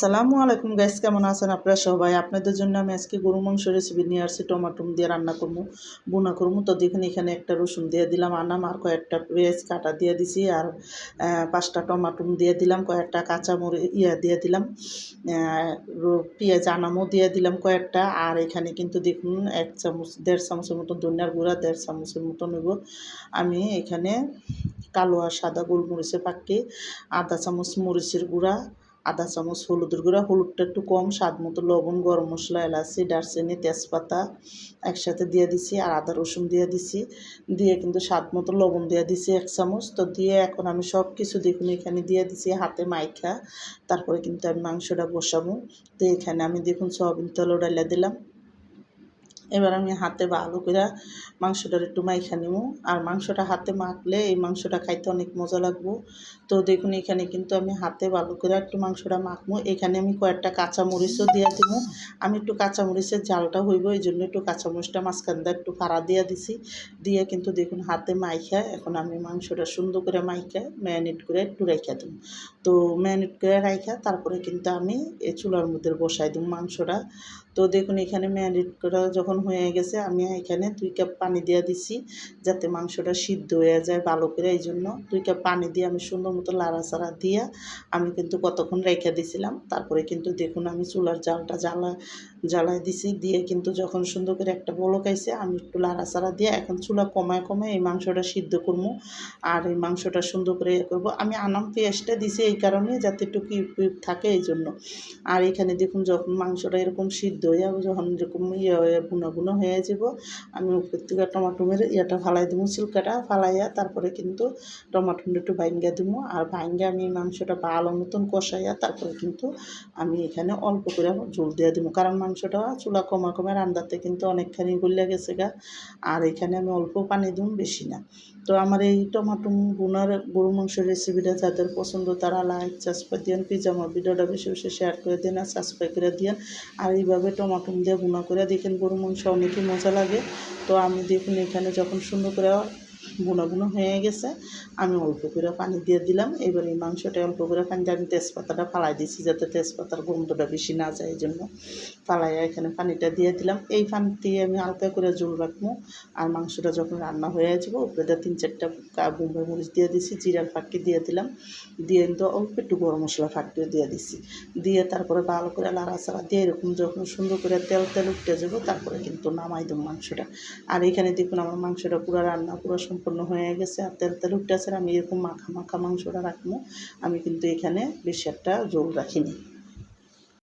সালামু আলাইকুম গাইস, কেমন আছেন আপনারা সবাই? আপনাদের জন্য আমি আজকে গরু মাংস রেসিপি নিয়ে আসছি। টমাটো দিয়ে রান্না করবো, বুনা করবো। তো দেখুন, এখানে একটা রসুন দিয়ে দিলাম আনাম, আর কয়েকটা পেঁয়াজ কাটা দিয়ে দিছি, আর 5টা টমাটো দিয়ে দিলাম, কয়েকটা কাঁচামরিচ দিয়ে দিলাম, পেঁয়াজ আনামও দিয়ে দিলাম কয়েকটা। আর এখানে কিন্তু দেখুন 1 চামচ 1.5 চামচের মতো ধনিয়ার গুঁড়া, 1.5 চামচের মতো নেব আমি। এখানে কালো আর সাদা গোলমরিচের পাখি, আধা চামচ মরিচের গুঁড়া, আধা চামচ হলুদের গুঁড়া, হলুদটা একটু কম, স্বাদ মতো লবণ, গরম মশলা, এলাচি, দারচিনি, তেজপাতা একসাথে দিয়ে দিছি, আর আদা রসুন দিয়ে দিছি, দিয়ে কিন্তু স্বাদ মতো লবণ দিয়ে দিছি 1 চামচ। তো দিয়ে এখন আমি সব কিছু দেখুন এখানে দিয়ে দিছি হাতে মাইখা, তারপরে কিন্তু আমি মাংসটা বসাবো। তো এখানে আমি দেখুন সয়াবিন তেল ডাইলা দিলাম। এবার আমি হাতে ভালো করে মাংসটার একটু মাইখা নিব। আর মাংসটা হাতে মাখলে এই মাংসটা খাইতে অনেক মজা লাগবো। তো দেখুন এখানে কিন্তু আমি হাতে ভালো করে একটু মাংসটা মাখবো। এখানে আমি কয়েকটা কাঁচামরিচও দিয়ে দিব। আমি একটু কাঁচামরিচের ঝালটা হইব, এই জন্য একটু কাঁচামরিচটা মাঝখান দিয়ে একটু ফাড়া দিয়ে দিছি। দিয়ে কিন্তু দেখুন হাতে মাইখা এখন আমি মাংসটা সুন্দর করে মাইখা ম্যারিনেট করে একটু রেখে দেব। তো ম্যারিনেট করে রাখা তারপরে কিন্তু আমি এই চুলার মধ্যে বসাই দেব মাংসটা। তো দেখুন এখানে ম্যারিনেট করা যখন হয়ে গেছে, আমি এখানে 2 কাপ পানি দিয়ে দিছি, যাতে মাংসটা সিদ্ধ হয়ে যায় ভালো করে। এই জন্য 2 কাপ পানি দিয়ে আমি সুন্দর মতো লাড়াচাড়া দিয়ে আমি কিন্তু কতক্ষণ রেখে দিছিলাম। তারপরে কিন্তু দেখুন আমি চুলার জালটা জ্বালায় দিছি, দিয়ে কিন্তু যখন সুন্দর করে একটা বলক আইছে, আমি একটু লাড়াচাড়া দিয়ে এখন চুলা কমায় কমায় এই মাংসটা সিদ্ধ করবো। আর এই মাংসটা সুন্দর করে করবো। আমি আনাম পেঁয়াজটা দিছি এই কারণে, যাতে একটু কিউব কিউব থাকে এই জন্য। আর এখানে দেখুন যখন মাংসটা এরকম সিদ্ধ হয়ে যাবে, যখন এরকম বুনো বুনো হয়ে যাব, আমি উপর থেকে টমাটোমের ফালাই দেবো, ছিলকাটা ফালাইয়া তারপরে কিন্তু টমাটোটা একটু ভাঙ্গা দেবো। আর ভাঙ্গা আমি মাংসটা ভালো মতন কষাইয়া তারপরে কিন্তু আমি এখানে অল্প করে ঝোল দিয়ে দেবো, কারণ মাংসটা চুলা কমা কমে রান্নাতে কিন্তু অনেকখানি গলিয়া গেছে গা। আর এখানে আমি অল্প পানি দেবো, বেশি না। তো আমার এই টমাটো বোনার গরু মাংসের রেসিপিটা যাদের পছন্দ তারা লাইক সাবস্ক্রাইব দিন, প্লিজ আমার ভিডিওটা বেশি বেশি শেয়ার করে দিন আর সাবস্ক্রাইব করে দিন। আর এইভাবে টমাটো দিয়ে বোনা করে দেখেন গরু মাংস অনেকই মজা লাগে। তো আমি দেখুন এখানে যখন সুন্দর করে বুনো বুনো হয়ে গেছে, আমি অল্প করে পানি দিয়ে দিলাম। এবার এই মাংসটা অল্প করে পানি দিয়ে আমি তেজপাতাটা ফালাই দিয়েছি, যাতে তেজপাতার গন্ধটা বেশি না যায়, এই জন্য ফালাইয়া এখানে পানিটা দিয়ে দিলাম। এই পানি দিয়ে আমি হালকা করে ঝোল রাখবো। আর মাংসটা যখন রান্না হয়ে যাবো, উপরে 3-4টা বোম্বাই মরিচ দিয়ে দিছি, জিরার ফাঁকি দিয়ে দিলাম, দিয়ে কিন্তু অল্প একটু গরম মশলা ফাঁকিও দিয়ে দিছি, দিয়ে তারপরে ভালো করে লাড়াচাড়া দিয়ে এরকম যখন সুন্দর করে তেল তেল উঠে যাবো, তারপরে কিন্তু নামাই দেবো মাংসটা। আর এখানে দেখুন আমার মাংসটা পুরো রান্না পুরো সম্পূর্ণ হয়ে গেছে, আর তেল তেল উঠে আছে। আমি এরকম মাখা মাখা মাংসটা রাখবো। আমি কিন্তু এখানে বেশি একটা ঝোল রাখিনি।